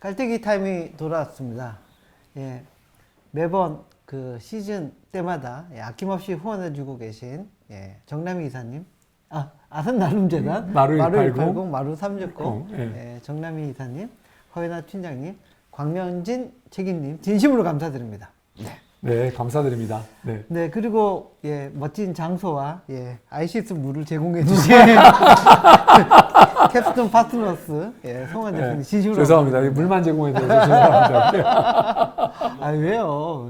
깔때기 타임이 돌아왔습니다. 예, 매번 그 시즌 때마다 아낌없이 후원해주고 계신 정남희 이사님, 아산 나눔재단, 마루 180, 마루 360, 예. 정남희 이사님, 허연아 팀장님, 광명진 책임님, 진심으로 감사드립니다. 네, 감사드립니다. 네, 그리고 멋진 장소와 아이시스 물을 제공해 주신 캡스톤 파트너스 송환 대표님 진심으로 죄송합니다. 물만 제공해 드려서 죄송합니다. 아 왜요?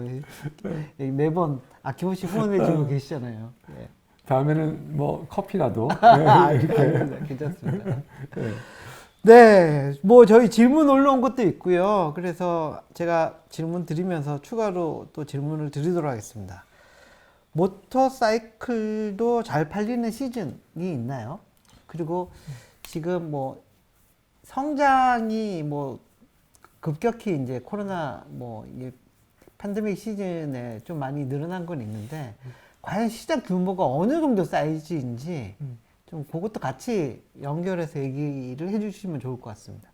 매번 아낌없이 후원해 주고 계시잖아요. 다음에는 뭐 커피라도 이렇게 괜찮습니다. 네, 뭐 저희 질문 올라온 것도 있고요. 그래서 제가 질문 드리면서 추가로 또 질문을 드리도록 하겠습니다. 모터사이클도 잘 팔리는 시즌이 있나요? 그리고 지금 뭐 성장이 뭐 급격히 이제 코로나 팬데믹 시즌에 좀 많이 늘어난 건 있는데 과연 시장 규모가 어느 정도 사이즈인지 좀 그것도 같이 연결해서 얘기를 해주시면 좋을 것 같습니다.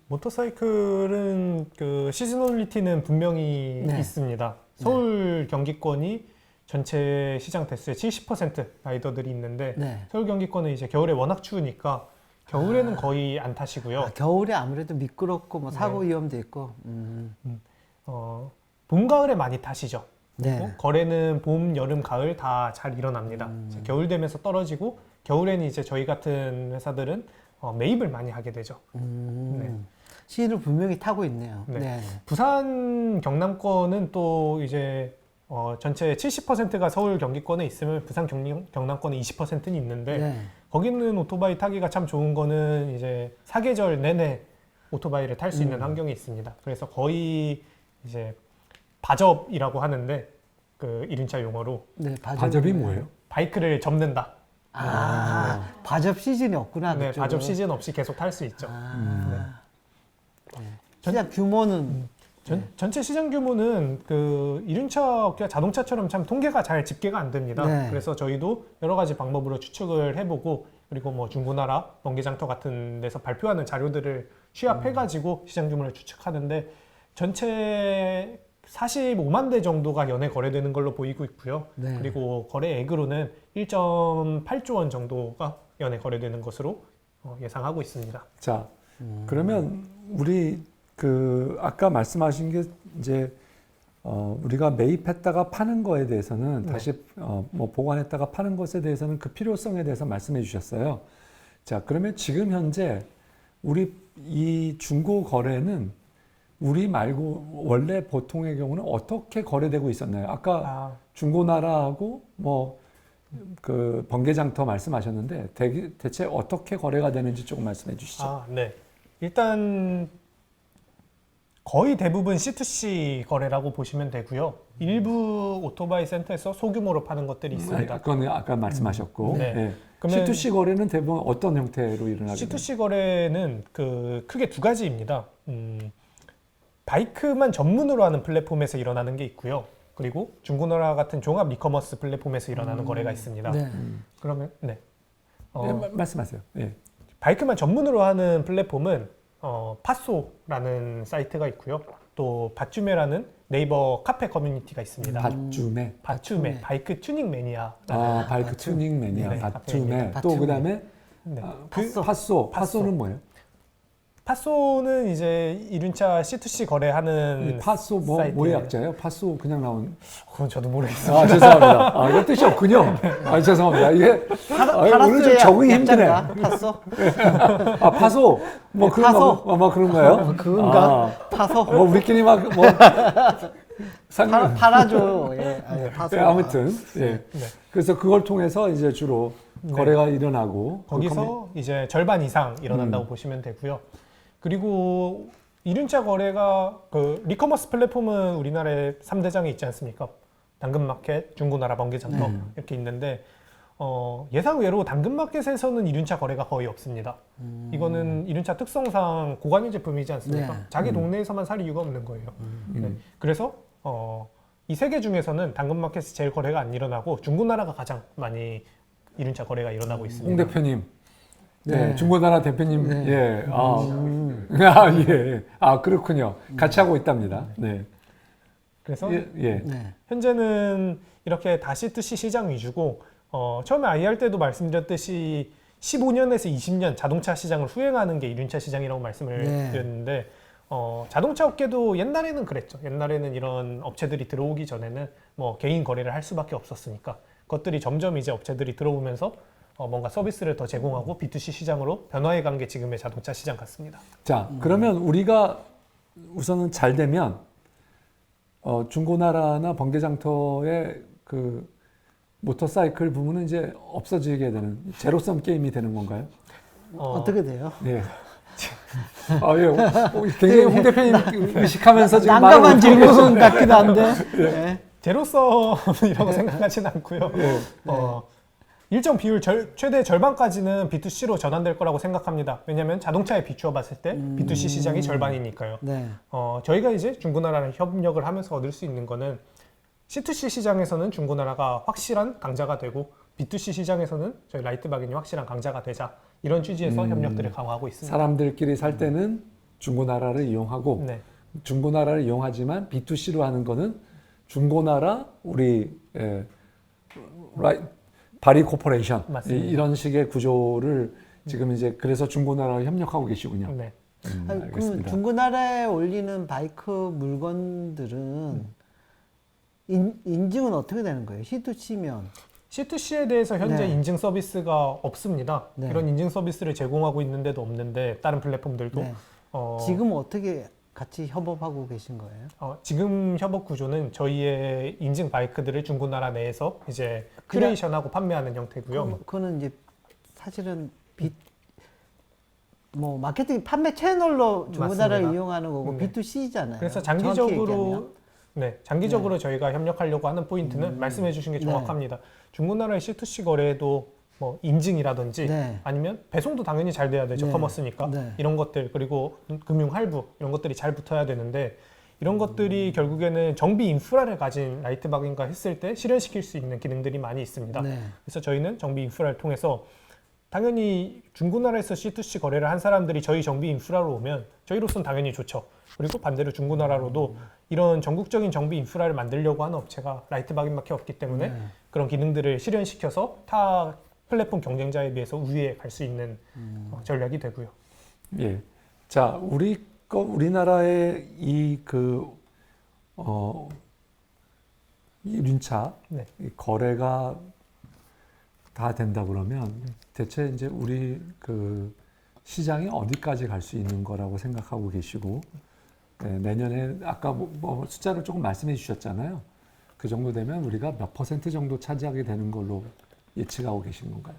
모터사이클은 그 시즈널리티는 분명히 있습니다. 서울 경기권이 전체 시장 대수의 70% 라이더들이 있는데 서울 경기권은 이제 겨울에 워낙 추우니까 겨울에는 거의 안 타시고요. 겨울에 아무래도 미끄럽고 뭐 사고 위험도 있고. 봄 가을에 많이 타시죠. 네. 거래는 봄, 여름, 가을 다 잘 일어납니다. 겨울 되면서 떨어지고 겨울에는 이제 저희 같은 회사들은 매입을 많이 하게 되죠. 시즌을 분명히 타고 있네요. 네. 부산 경남권은 또 이제 전체 70%가 서울 경기권에 있으면 부산 경남권에 20%는 있는데 거기는 오토바이 타기가 참 좋은 거는 이제 사계절 내내 오토바이를 탈 수 있는 환경이 있습니다. 그래서 거의 이제 바접이라고 하는데 그 이륜차 용어로 바접이 뭐예요? 바이크를 접는다. 바접 시즌이 없구나. 네, 그쪽은. 바접 시즌 없이 계속 탈 수 있죠. 시장 규모는 전체 시장 규모는 그 이륜차 업계가 자동차처럼 참 통계가 잘 집계가 안 됩니다. 그래서 저희도 여러 가지 방법으로 추측을 해보고 그리고 뭐 중고나라, 번개장터 같은 데서 발표하는 자료들을 취합해가지고 시장 규모를 추측하는데 전체 45만 대 정도가 연에 거래되는 걸로 보이고 있고요. 그리고 거래액으로는 1.8조 원 정도가 연에 거래되는 것으로 예상하고 있습니다. 자, 그러면 우리 그 아까 말씀하신 게 이제 우리가 매입했다가 파는 거에 대해서는 다시 뭐 보관했다가 파는 것에 대해서는 그 필요성에 대해서 말씀해 주셨어요. 자, 그러면 지금 현재 우리 이 중고 거래는 우리 말고 원래 보통의 경우는 어떻게 거래되고 있었나요? 아까 중고나라하고 뭐 그 번개장터 말씀하셨는데 대체 어떻게 거래가 되는지 조금 말씀해 주시죠. 네. 일단 거의 대부분 C2C 거래라고 보시면 되고요. 일부 오토바이 센터에서 소규모로 파는 것들이 있습니다. 그건 아까 말씀하셨고. 네. C2C 거래는 대부분 어떤 형태로 일어나게 돼요? C2C 거래는 그 크게 두 가지입니다. 바이크만 전문으로 하는 플랫폼에서 일어나는 게 있고요. 그리고 중고나라 같은 종합 리커머스 플랫폼에서 일어나는 거래가 있습니다. 그러면 말씀하세요. 바이크만 전문으로 하는 플랫폼은 파소라는 사이트가 있고요. 또 밧주메라는 네이버 카페 커뮤니티가 있습니다. 밧주메 바이크 튜닝 매니아. 바이크 튜닝 매니아. 네, 밧주메. 또 그다음에 파소는 뭐예요? 파소는 이제 이륜차 C2C 거래하는 파소 뭐의 약자예요? 파소 그냥 나온. 그건 저도 모르겠습니다. 죄송합니다. 이거 뜻이 없군요. 죄송합니다. 이게 오늘 좀 적응이 힘드네. 파소? 파소. 뭐 그런 파소. 거, 뭐 그런 거예요? 그건가? 파소. 뭐 우리끼리 막 뭐 팔아줘. 파소. 아무튼 그래서 그걸 통해서 이제 주로 거래가 일어나고 거기서 이제 절반 이상 일어난다고 보시면 되고요. 그리고 이륜차 거래가 그 리커머스 플랫폼은 우리나라에 3대장이 있지 않습니까? 당근마켓, 중고나라, 번개장터 이렇게 있는데 예상외로 당근마켓에서는 이륜차 거래가 거의 없습니다. 이거는 이륜차 특성상 고관유 제품이지 않습니까? 자기 동네에서만 살 이유가 없는 거예요. 그래서 이 세 개 중에서는 당근마켓에서 제일 거래가 안 일어나고 중고나라가 가장 많이 이륜차 거래가 일어나고 있습니다. 홍 대표님, 네, 네. 중고나라 대표님, 네. 예, 예, 그렇군요. 같이 하고 있답니다. 네, 그래서 예, 예. 네. 현재는 이렇게 다 C2C 시장 위주고 처음에 IR 때도 말씀드렸듯이 15년에서 20년 자동차 시장을 후행하는 게 이륜차 시장이라고 말씀을 네. 드렸는데 자동차 업계도 옛날에는 그랬죠. 옛날에는 이런 업체들이 들어오기 전에는 뭐 개인 거래를 할 수밖에 없었으니까 그것들이 점점 이제 업체들이 들어오면서 뭔가 서비스를 더 제공하고 B2C 시장으로 변화해 간 게 지금의 자동차 시장 같습니다. 자, 그러면 우리가 우선은 잘 되면 중고나라나 번개장터의 그 모터사이클 부분은 이제 없어지게 되는 제로섬 게임이 되는 건가요? 어떻게 돼요? 예. 굉장히 홍 대표님 의식하면서 지금 난감한 말을 못하고 질문 같기도 한데. 네. 제로섬이라고 생각하진 않고요. 일정 비율 최대 절반까지는 B2C로 전환될 거라고 생각합니다. 왜냐하면 자동차에 비추어 봤을 때 B2C 시장이 절반이니까요. 네. 저희가 이제 중고나라랑 협력을 하면서 얻을 수 있는 거는 C2C 시장에서는 중고나라가 확실한 강자가 되고 B2C 시장에서는 저희 라이트바겐이 확실한 강자가 되자 이런 취지에서 협력들을 강화하고 있습니다. 사람들끼리 살 때는 중고나라를 이용하고 네. 중고나라를 이용하지만 B2C로 하는 거는 중고나라 우리 바리 코퍼레이션 맞습니다. 이런 식의 구조를 지금 이제 그래서 중고나라와 협력하고 계시군요. 네. 아니, 그럼 알겠습니다. 중고나라에 올리는 바이크 물건들은 인증은 어떻게 되는 거예요? C2C면. C2C에 대해서 현재 네. 인증 서비스가 없습니다. 네. 이런 인증 서비스를 제공하고 있는데도 없는데 다른 플랫폼들도 네. 어, 지금 어떻게 같이 협업하고 계신 거예요? 지금 협업 구조는 저희의 인증 바이크들을 중고나라 내에서 이제 그냥- 큐레이션하고 판매하는 형태고요. 그거는 이제 사실은 뭐 마케팅 판매 채널로 중고나라를 맞습니다. 이용하는 거고 네. B2C잖아요. 그래서 장기적으로 장기적으로 저희가 협력하려고 하는 포인트는 말씀해 주신 게 네. 정확합니다. 중고나라의 C2C 거래에도 뭐 인증이라든지 네. 아니면 배송도 당연히 잘 돼야 되죠. 네. 커머스니까. 네. 이런 것들 그리고 금융 할부 이런 것들이 잘 붙어야 되는데 이런 것들이 결국에는 정비 인프라를 가진 라이트바겐과 했을 때 실현시킬 수 있는 기능들이 많이 있습니다. 네. 그래서 저희는 정비 인프라를 통해서 당연히 중고나라에서 C2C 거래를 한 사람들이 저희 정비 인프라로 오면 저희로서는 당연히 좋죠. 그리고 반대로 중고나라로도 이런 전국적인 정비 인프라를 만들려고 하는 업체가 라이트바겐밖에 없기 때문에 네. 그런 기능들을 실현시켜서 타 플랫폼 경쟁자에 비해서 우위에 갈 수 있는 전략이 되고요. 예. 자, 우리나라의 이 륜차 네. 이 거래가 다 된다 그러면 대체 이제 우리 그 시장이 어디까지 갈 수 있는 거라고 생각하고 계시고 내년에 아까 뭐 숫자를 조금 말씀해 주셨잖아요. 그 정도 되면 우리가 몇 % 정도 차지하게 되는 걸로 예측하고 계신 건가요?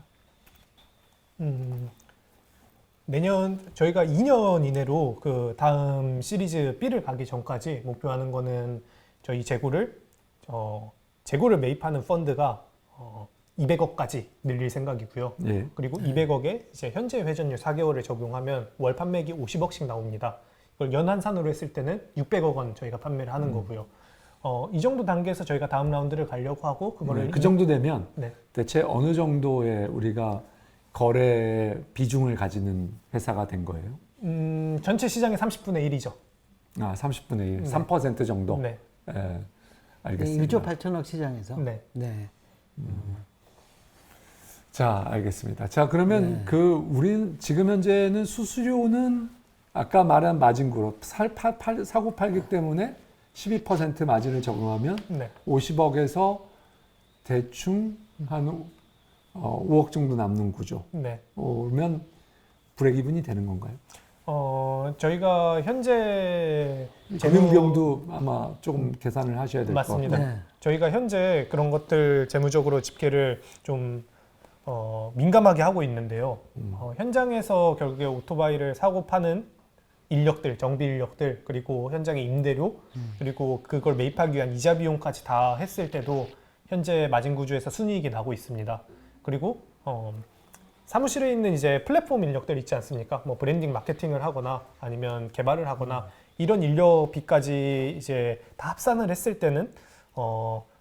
내년 저희가 2년 이내로 그 다음 시리즈 B를 가기 전까지 목표하는 거는 저희 재고를 매입하는 펀드가 200억까지 늘릴 생각이고요. 예. 그리고 200억에 이제 현재 회전율 4개월을 적용하면 월 판매액이 50억씩 나옵니다. 이걸 연환산으로 했을 때는 600억 원 저희가 판매를 하는 거고요. 이 정도 단계에서 저희가 다음 라운드를 가려고 하고 그거를 그 정도 되면 네. 대체 어느 정도의 우리가 거래 비중을 가지는 회사가 된 거예요? 전체 시장의 30분의 1이죠. 30분의 1, 네. 3% 정도? 네. 예, 알겠습니다. 1조 8천억 시장에서. 네. 네. 자, 알겠습니다. 자, 그러면 네. 우리는 지금 현재는 수수료는 아까 말한 마진 그룹, 사고 팔기 때문에 12% 마진을 적용하면 네. 50억에서 대충 한 5억 정도 남는 구조. 네. 그러면 브레이크이븐이 되는 건가요? 저희가 현재 재능 비용도 아마 조금 계산을 하셔야 될 것 같아요. 맞습니다. 네. 저희가 현재 그런 것들 재무적으로 집계를 좀 민감하게 하고 있는데요. 현장에서 결국에 오토바이를 사고 파는 인력들, 정비 인력들, 그리고 현장의 임대료, 그리고 그걸 매입하기 위한 이자 비용까지 다 했을 때도 현재 마진 구조에서 순이익이 나고 있습니다. 그리고 사무실에 있는 이제 플랫폼 인력들 있지 않습니까? 뭐 브랜딩 마케팅을 하거나 아니면 개발을 하거나 이런 인력비까지 이제 다 합산을 했을 때는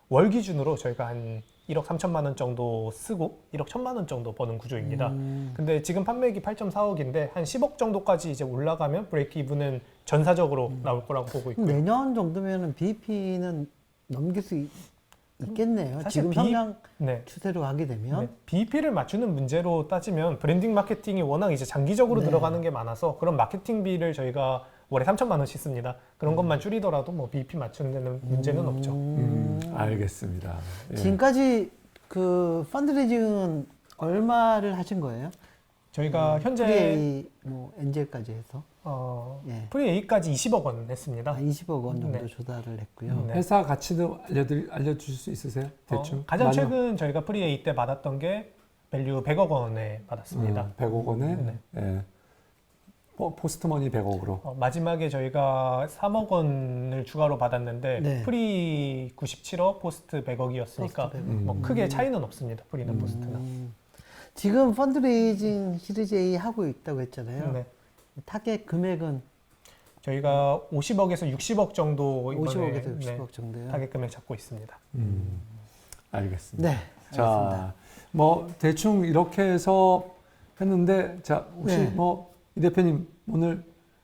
월 기준으로 저희가 한 1억 3천만 원 정도 쓰고 1억 1천만 원 정도 버는 구조입니다. 근데 지금 판매액이 8.4억인데 한 10억 정도까지 이제 올라가면 브레이크 이븐은 전사적으로 나올 거라고 보고 있고요. 내년 정도면은 BEP는 넘길 수 있겠네요. 사실 지금 성장 네. 추세로 가게 되면. 네. BEP를 맞추는 문제로 따지면 브랜딩 마케팅이 워낙 이제 장기적으로 네. 들어가는 게 많아서 그런 마케팅비를 저희가 월에 3천만 원씩 씁니다. 그런 것만 줄이더라도 뭐 BEP 맞추는 데는 문제는 없죠. 알겠습니다. 예. 지금까지 그 펀드레이징은 얼마를 하신 거예요? 저희가 현재 프리A 뭐 엔젤까지 해서 예. 프리A까지 20억 원 했습니다. 20억 원 정도 네. 조달을 했고요. 네. 회사 가치도 알려주실 수 있으세요? 대충? 가장 마지막- 최근 저희가 프리A 때 받았던 게 밸류 100억 원에 받았습니다. 100억 원에 네. 예. 포스트머니 100억으로. 마지막에 저희가 3억 원을 추가로 받았는데 네. 프리 97억, 포스트 100억이었으니까 포스트 100억. 뭐 크게 차이는 없습니다. 프리는 포스트는. 지금 펀드레이징 시리즈 A 하고 있다고 했잖아요. 네. 타겟 금액은 저희가 50억에서 60억 정도 이번에 50억에서 60억 정도요. 타겟 금액 잡고 있습니다. 알겠습니다. 네, 자, 알겠습니다. 뭐 대충 이렇게 해서 했는데, 자 혹시 네. 뭐 이 대표님 오늘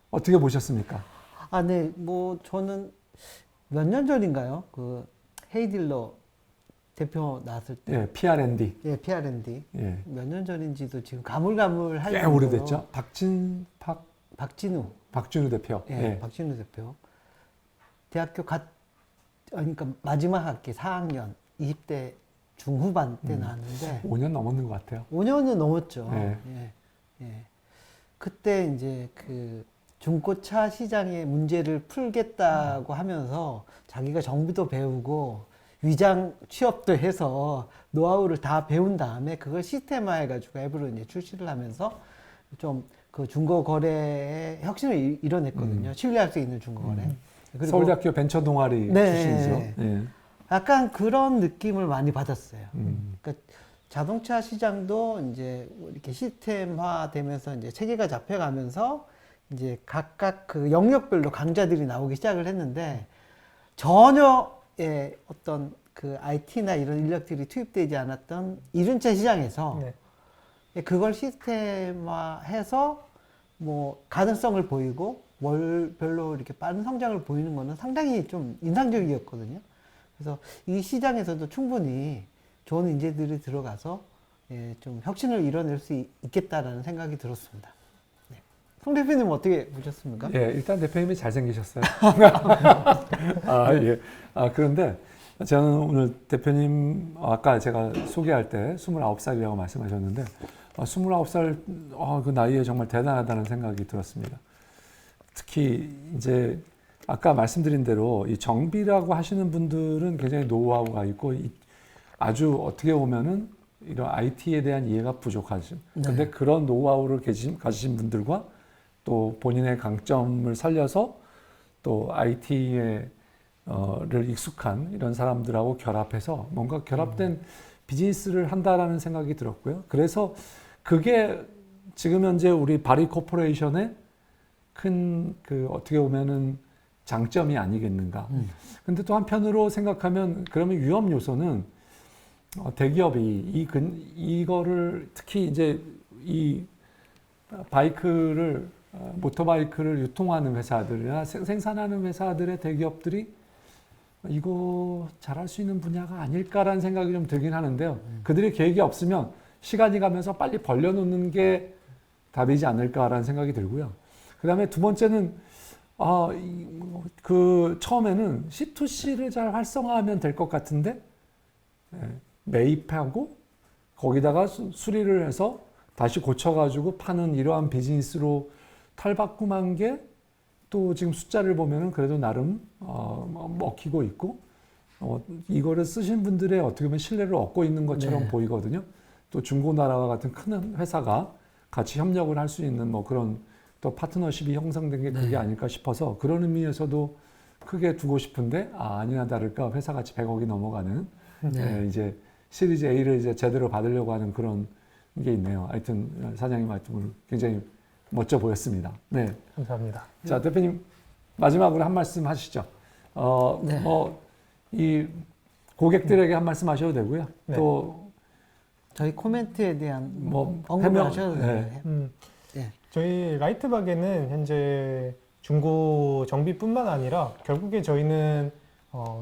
어떻게 보셨습니까? 아, 네, 뭐 저는 몇 년 전인가요? 그 헤이딜러 대표 나왔을 때, 예, PRND. 예, PRND 예, 몇 년 전인지도 지금 가물가물할 꽤 정도로 오래됐죠. 박진우, 박준우 대표. 예, 예. 박진우 대표 대학교 그러니까 마지막 학기 4학년 20대 중후반 때 나왔는데 5년 넘었는 것 같아요. 5년은 넘었죠. 네. 예, 예. 그때 이제 그 중고차 시장의 문제를 풀겠다고 하면서 자기가 정비도 배우고 위장 취업도 해서 노하우를 다 배운 다음에 그걸 시스템화해 가지고 앱으로 이제 출시를 하면서 좀 그 중고 거래에 혁신을 이뤄냈거든요. 신뢰할 수 있는 중고 거래. 그리고 서울대학교 벤처 동아리 네. 출신이죠. 예. 약간 그런 느낌을 많이 받았어요. 음. 그러니까 자동차 시장도 이제 이렇게 시스템화되면서 이제 체계가 잡혀가면서 이제 각각 그 영역별로 강자들이 나오기 시작을 했는데 전혀의 어떤 그 IT나 이런 인력들이 투입되지 않았던 이륜차 시장에서 네. 그걸 시스템화해서 뭐 가능성을 보이고 월별로 이렇게 빠른 성장을 보이는 거는 상당히 좀 인상적이었거든요. 그래서 이 시장에서도 충분히 좋은 인재들이 들어가서 예, 좀 혁신을 이뤄낼 수 있겠다라는 생각이 들었습니다. 네. 송 대표님 어떻게 보셨습니까? 예, 일단 대표님이 잘생기셨어요. 예. 그런데 저는 오늘 대표님, 아까 제가 소개할 때 29살이라고 말씀하셨는데, 29살, 그 나이에 정말 대단하다는 생각이 들었습니다. 특히 이제 아까 말씀드린 대로 이 정비라고 하시는 분들은 굉장히 노하우가 있고, 아주 어떻게 보면은 이런 IT에 대한 이해가 부족하죠. 근데 네. 그런 노하우를 가지신 분들과 또 본인의 강점을 살려서 또 IT에 를 익숙한 이런 사람들하고 결합해서 뭔가 결합된 비즈니스를 한다라는 생각이 들었고요. 그래서 그게 지금 현재 우리 바리 코퍼레이션의 큰 그 어떻게 보면은 장점이 아니겠는가. 근데 또 한편으로 생각하면 그러면 위험 요소는 대기업이 이거를 특히 이제 이 바이크를 모터바이크를 유통하는 회사들이나 생산하는 회사들의 대기업들이 이거 잘할 수 있는 분야가 아닐까라는 생각이 좀 들긴 하는데요. 그들의 계획이 없으면 시간이 가면서 빨리 벌려놓는 게 답이지 않을까라는 생각이 들고요. 그 다음에 두 번째는 그 처음에는 C2C를 잘 활성화하면 될 것 같은데 매입하고 거기다가 수리를 해서 다시 고쳐가지고 파는 이러한 비즈니스로 탈바꿈한 게 또 지금 숫자를 보면은 그래도 나름 먹히고 있고 이거를 쓰신 분들의 어떻게 보면 신뢰를 얻고 있는 것처럼 네. 보이거든요. 또 중고나라와 같은 큰 회사가 같이 협력을 할 수 있는 뭐 그런 또 파트너십이 형성된 게 그게 아닐까 싶어서 그런 의미에서도 크게 두고 싶은데 아니나 다를까 회사 가치 100억이 넘어가는 이제 시리즈 A를 이제 제대로 받으려고 하는 그런 게 있네요. 하여튼 사장님 하여튼 굉장히 멋져 보였습니다. 네. 감사합니다. 자, 대표님 마지막으로 한 말씀 하시죠. 네. 이 고객들에게 한 말씀 하셔도 되고요. 네. 또 저희 코멘트에 대한 뭐 언급을 하셔도 네. 돼요. 예. 저희 라이트박에는 현재 중고 정비뿐만 아니라 결국에 저희는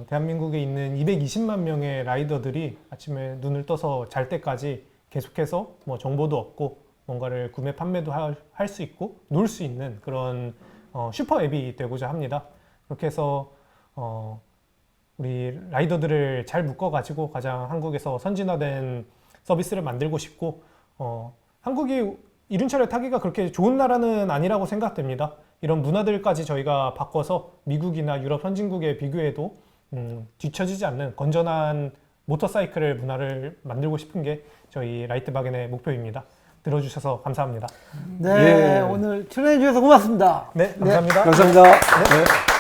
대한민국에 있는 220만 명의 라이더들이 아침에 눈을 떠서 잘 때까지 계속해서 뭐 정보도 얻고 뭔가를 구매 판매도 할 수 있고 놀 수 있는 그런 슈퍼 앱이 되고자 합니다. 그렇게 해서 우리 라이더들을 잘 묶어가지고 가장 한국에서 선진화된 서비스를 만들고 싶고 한국이 이륜차를 타기가 그렇게 좋은 나라는 아니라고 생각됩니다. 이런 문화들까지 저희가 바꿔서 미국이나 유럽 선진국에 비교해도 뒤처지지 않는 건전한 모터사이클 문화를 만들고 싶은 게 저희 라이트바겐의 목표입니다. 들어주셔서 감사합니다. 네, 예. 오늘 출연해 주셔서 고맙습니다. 네, 감사합니다. 감사합니다. 네.